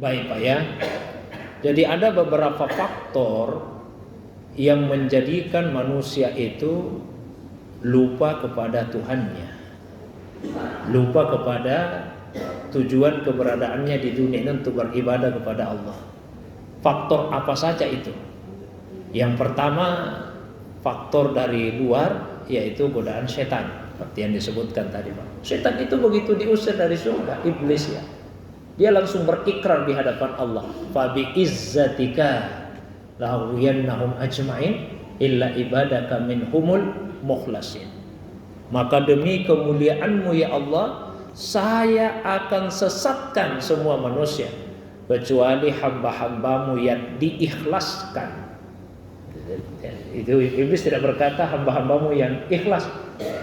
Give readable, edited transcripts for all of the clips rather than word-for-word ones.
Baik Pak ya. Jadi ada beberapa faktor yang menjadikan manusia itu lupa kepada Tuhannya, lupa kepada tujuan keberadaannya di dunia ini untuk beribadah kepada Allah. Faktor apa saja itu? Yang pertama, faktor dari luar, yaitu godaan setan, seperti yang disebutkan tadi Pak. Setan itu begitu diusir dari surga, iblis ya, dia langsung berikrar di hadapan Allah, fa bi izzatika la'uwiyannahum ajma'in illa ibadaka minhumul mukhlasin. Maka demi kemuliaanmu ya Allah, saya akan sesatkan semua manusia kecuali hamba-hambamu yang diikhlaskan. Itu iblis tidak berkata hamba-hambamu yang ikhlas,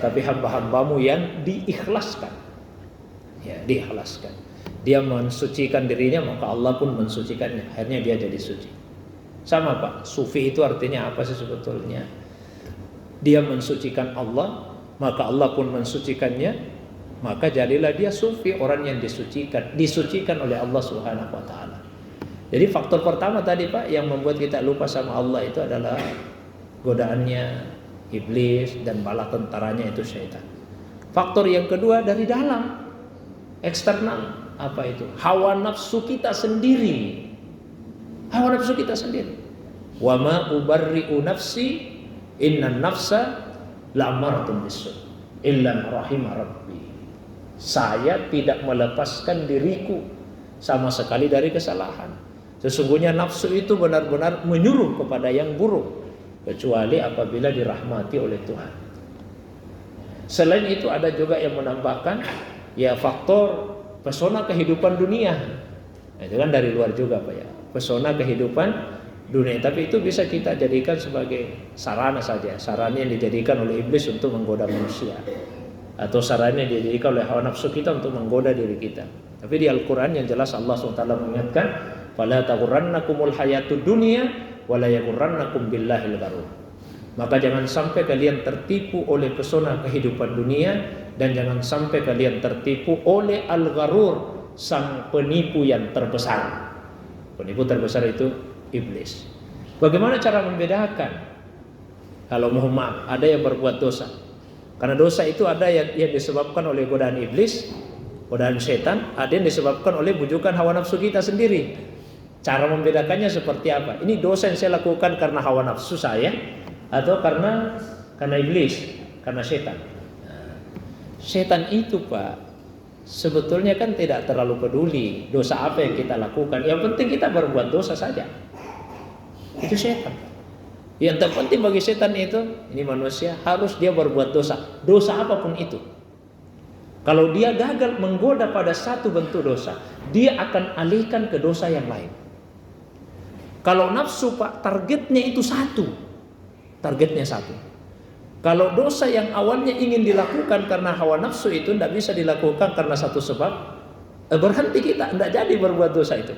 tapi hamba-hambamu yang diikhlaskan. Ya, diikhlaskan. Dia mensucikan dirinya, maka Allah pun mensucikannya. Akhirnya dia jadi suci. Sama Pak, sufi itu artinya apa sih sebetulnya? Dia mensucikan Allah, maka Allah pun mensucikannya. Maka jadilah dia sufi, orang yang disucikan oleh Allah Subhanahu wa taala. Jadi faktor pertama tadi Pak yang membuat kita lupa sama Allah itu adalah godaannya iblis dan bala tentaranya itu syaitan. Faktor yang kedua dari dalam, eksternal. Apa itu? Hawa nafsu kita sendiri. Hawa nafsu kita sendiri. Wa ma ubarri'u nafsi innan nafsa la'amartum bisu illa rahimah rabbi. Saya tidak melepaskan diriku sama sekali dari kesalahan. Sesungguhnya nafsu itu benar-benar menyuruh kepada yang buruk, kecuali apabila dirahmati oleh Tuhan. Selain itu ada juga yang menambahkan ya faktor pesona kehidupan dunia. Nah, itu kan dari luar juga Pak ya. Pesona kehidupan dunia, tapi itu bisa kita jadikan sebagai sarana saja, sarana yang dijadikan oleh iblis untuk menggoda manusia, atau sarana yang dijadikan oleh hawa nafsu kita untuk menggoda diri kita. Tapi di Al-Quran yang jelas Allah SWT mengingatkan, fala taghurrannakumul hayatud dunya wala yaghurrannakum billahil gharur. Maka jangan sampai kalian tertipu oleh pesona kehidupan dunia, dan jangan sampai kalian tertipu oleh al-gharur, sang penipu yang terbesar. Penipu terbesar itu iblis. Bagaimana cara membedakan? Kalau mohon maaf, ada yang berbuat dosa. Karena dosa itu ada yang disebabkan oleh godaan iblis, godaan setan, ada yang disebabkan oleh bujukan hawa nafsu kita sendiri. Cara membedakannya seperti apa? Ini dosa yang saya lakukan karena hawa nafsu saya, atau karena iblis, karena setan. Setan itu Pak sebetulnya kan tidak terlalu peduli dosa apa yang kita lakukan. Yang penting kita berbuat dosa saja. Itu setan. Yang terpenting bagi setan itu, ini manusia harus dia berbuat dosa, dosa apapun itu. Kalau dia gagal menggoda pada satu bentuk dosa, dia akan alihkan ke dosa yang lain. Kalau nafsu Pak, targetnya itu satu. Targetnya satu. Kalau dosa yang awalnya ingin dilakukan karena hawa nafsu itu tidak bisa dilakukan karena satu sebab, berhenti kita, tidak jadi berbuat dosa itu.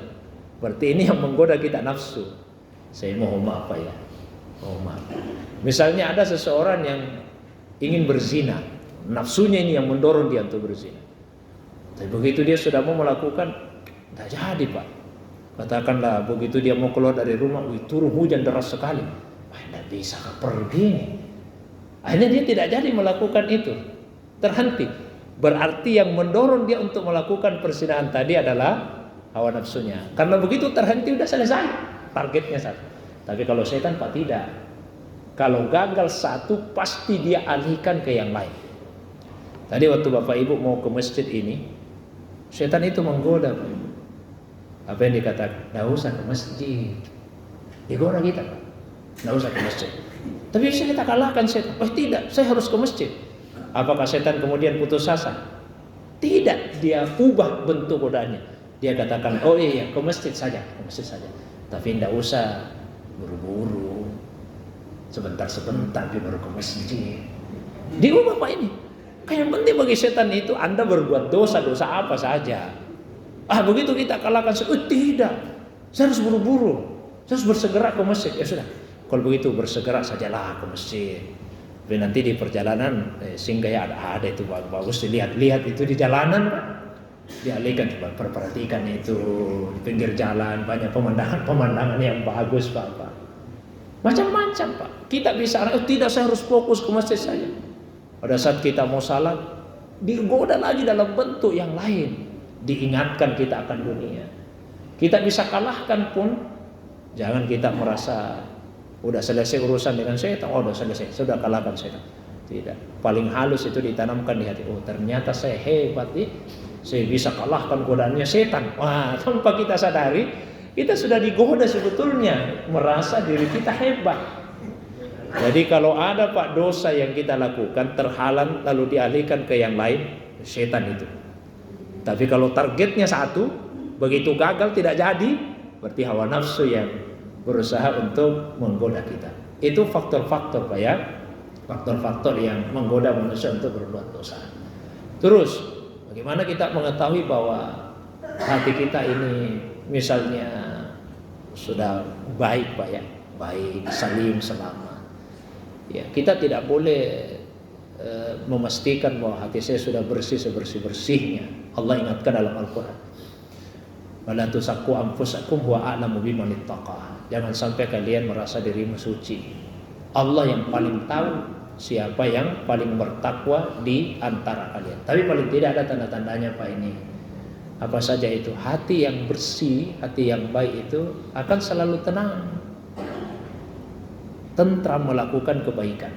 Berarti ini yang menggoda kita nafsu. Saya mohon maaf Pak ya. Mohon maaf. Misalnya ada seseorang yang ingin berzina, nafsunya ini yang mendorong dia untuk berzina. Tapi begitu dia sudah mau melakukan, tidak jadi Pak. Katakanlah begitu dia mau keluar dari rumah, turun hujan deras sekali. Tidak bisa pergi nih. Akhirnya dia tidak jadi melakukan itu, terhenti. Berarti yang mendorong dia untuk melakukan perzinahan tadi adalah hawa nafsunya. Karena begitu terhenti sudah selesai, targetnya satu. Tapi kalau setan Pak tidak. Kalau gagal satu pasti dia alihkan ke yang lain. Tadi waktu Bapak Ibu mau ke masjid ini, setan itu menggoda Pak. Apa yang dikatakan? Tidak usah ke masjid. Digoda kita Pak. Tidak usah ke masjid. Tapi bisa kita kalahkan setan. Oh tidak, saya harus ke masjid. Apakah setan kemudian putus asa? Tidak, dia ubah bentuk godaannya. Dia katakan, oh iya ke masjid saja, ke masjid saja. Tapi tidak usah buru-buru, sebentar-sebentar dia baru ke masjid. Diubah Pak ini. Yang penting bagi setan itu Anda berbuat dosa-dosa apa saja. Begitu kita kalahkan, tidak, saya harus buru-buru, saya harus bersegera ke masjid. Ya sudah. Kalau begitu bersegera sajalah ke masjid. Tapi nanti di perjalanan singgah ya ada itu bagus dilihat-lihat itu di jalanan Pak. dialihkan. Coba perhatikan itu di pinggir jalan banyak pemandangan yang bagus Pak. Macam-macam Pak. Kita bisa, tidak, saya harus fokus ke masjid saja. Pada saat kita mau salat, digoda lagi dalam bentuk yang lain. Diingatkan kita akan dunia. Kita bisa kalahkan pun, jangan kita merasa udah selesai urusan dengan setan, udah selesai, sudah kalahkan setan. Tidak. Paling halus itu ditanamkan di hati. Oh, ternyata saya hebat nih. Saya bisa kalahkan godaannya setan. Wah, tanpa kita sadari, kita sudah digoda sebetulnya, merasa diri kita hebat. Jadi kalau ada Pak dosa yang kita lakukan terhalang lalu dialihkan ke yang lain, setan itu. Tapi kalau targetnya satu, begitu gagal tidak jadi, berarti hawa nafsu yang berusaha untuk menggoda kita. Itu faktor-faktor Pak ya, faktor-faktor yang menggoda manusia untuk berbuat dosa. Terus bagaimana kita mengetahui bahwa hati kita ini misalnya sudah baik Pak ya, baik, salim, selamat. Ya, kita tidak boleh memastikan bahwa hati saya sudah bersih sebersih-bersihnya. Allah ingatkan dalam Al-Quran, wala tusakku anfusakum huwa a'lamu biman ittaqa. Jangan sampai kalian merasa dirimu suci. Allah yang paling tahu siapa yang paling bertakwa di antara kalian. Tapi paling tidak ada tanda-tandanya Pak ini. Apa saja itu? Hati yang bersih, hati yang baik itu akan selalu tenang, tentram melakukan kebaikan.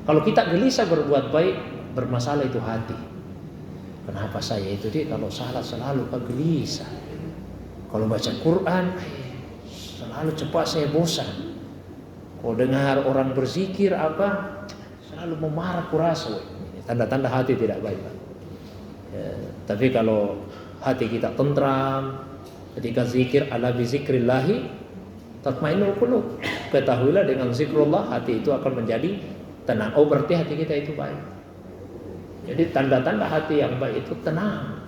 Kalau kita gelisah berbuat baik, bermasalah itu hati. Kenapa saya itu kalau salah selalu gelisah. Kalau baca Quran selalu cepat saya bosan. Kalau dengar orang berzikir selalu memarah kurasa. Tanda-tanda hati tidak baik Pak. Ya, tapi kalau hati kita tentram ketika zikir, ala bi zikrillahi tatmainnul qulub. Ketahuilah dengan zikrullah hati itu akan menjadi tenang. Oh, berarti hati kita itu baik. Jadi tanda-tanda hati yang baik itu tenang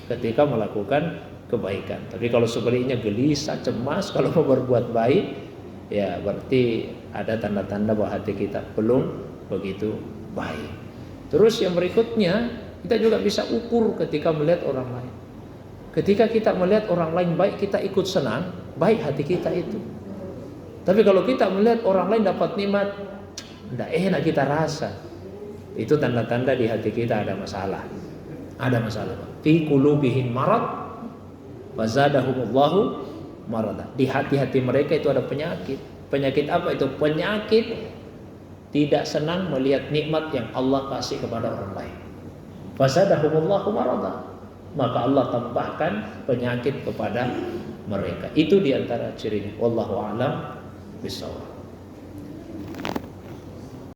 ketika melakukan kebaikan. Tapi kalau sebaliknya gelisah, cemas kalau mau berbuat baik, ya berarti ada tanda-tanda bahwa hati kita belum begitu baik. Terus yang berikutnya, kita juga bisa ukur ketika melihat orang lain. Ketika kita melihat orang lain baik, kita ikut senang, baik hati kita itu. Tapi kalau kita melihat orang lain dapat nikmat, tidak enak kita rasa, itu tanda-tanda di hati kita ada masalah. Ada masalah. Fi qulubihim marad wa zadahumullahu marada. Di hati-hati mereka itu ada penyakit. Penyakit apa itu? Penyakit tidak senang melihat nikmat yang Allah kasih kepada orang lain. Wa zadahumullahu marada. Maka Allah tambahkan penyakit kepada mereka. Itu diantara cirinya. Wallahu a'lam bishawab.